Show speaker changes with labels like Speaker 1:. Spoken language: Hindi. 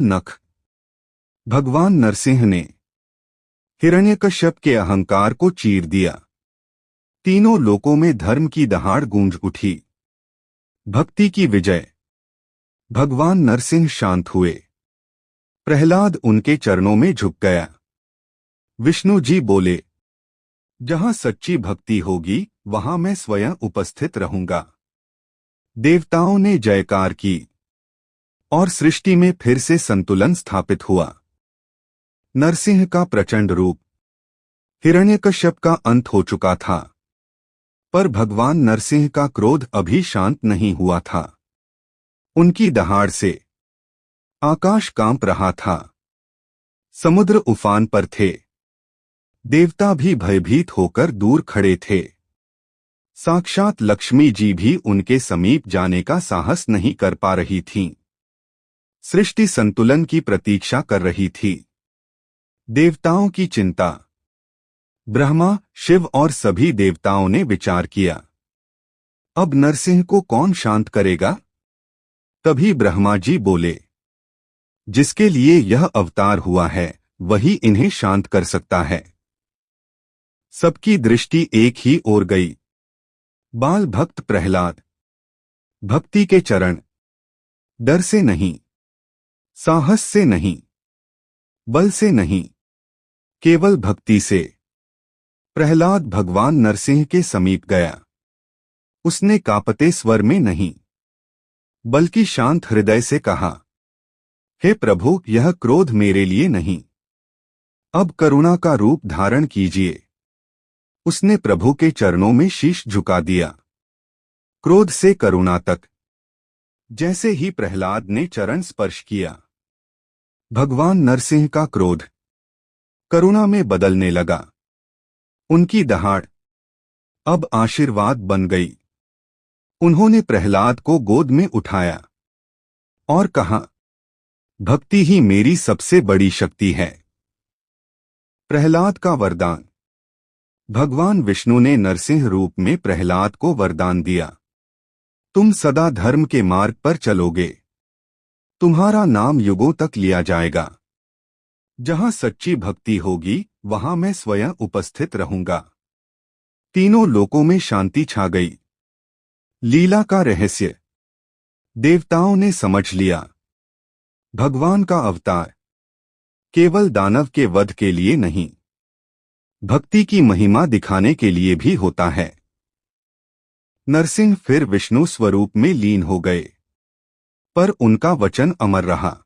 Speaker 1: नख। भगवान नरसिंह ने हिरण्यकश्यप के अहंकार को चीर दिया। तीनों लोकों में धर्म की दहाड़ गूंज उठी। भक्ति की विजय। भगवान नरसिंह शांत हुए। प्रहलाद उनके चरणों में झुक गया। विष्णु जी बोले, जहां सच्ची भक्ति होगी वहां मैं स्वयं उपस्थित रहूंगा। देवताओं ने जयकार की और सृष्टि में फिर से संतुलन स्थापित हुआ। नरसिंह का प्रचंड रूप। हिरण्यकश्यप का अंत हो चुका था, पर भगवान नरसिंह का क्रोध अभी शांत नहीं हुआ था। उनकी दहाड़ से आकाश कांप रहा था। समुद्र उफान पर थे। देवता भी भयभीत होकर दूर खड़े थे। साक्षात लक्ष्मी जी भी उनके समीप जाने का साहस नहीं कर पा रही थीं। सृष्टि संतुलन की प्रतीक्षा कर रही थी। देवताओं की चिंता। ब्रह्मा, शिव और सभी देवताओं ने विचार किया, अब नरसिंह को कौन शांत करेगा? तभी ब्रह्मा जी बोले, जिसके लिए यह अवतार हुआ है वही इन्हें शांत कर सकता है। सबकी दृष्टि एक ही ओर गई। बाल भक्त प्रहलाद। भक्ति के चरण। डर से नहीं, साहस से नहीं, बल से नहीं, केवल भक्ति से। प्रहलाद भगवान नरसिंह के समीप गया। उसने कांपते स्वर में नहीं, बल्कि शांत हृदय से कहा, हे प्रभु, यह क्रोध मेरे लिए नहीं, अब करुणा का रूप धारण कीजिए। उसने प्रभु के चरणों में शीश झुका दिया। क्रोध से करुणा तक। जैसे ही प्रहलाद ने चरण स्पर्श किया, भगवान नरसिंह का क्रोध करुणा में बदलने लगा। उनकी दहाड़ अब आशीर्वाद बन गई। उन्होंने प्रहलाद को गोद में उठाया और कहा, भक्ति ही मेरी सबसे बड़ी शक्ति है। प्रहलाद का वरदान। भगवान विष्णु ने नरसिंह रूप में प्रहलाद को वरदान दिया, तुम सदा धर्म के मार्ग पर चलोगे। तुम्हारा नाम युगों तक लिया जाएगा। जहां सच्ची भक्ति होगी वहां मैं स्वयं उपस्थित रहूंगा। तीनों लोकों में शांति छा गई। लीला का रहस्य। देवताओं ने समझ लिया, भगवान का अवतार केवल दानव के वध के लिए नहीं, भक्ति की महिमा दिखाने के लिए भी होता है। नरसिंह फिर विष्णु स्वरूप में लीन हो गए, पर उनका वचन अमर रहा।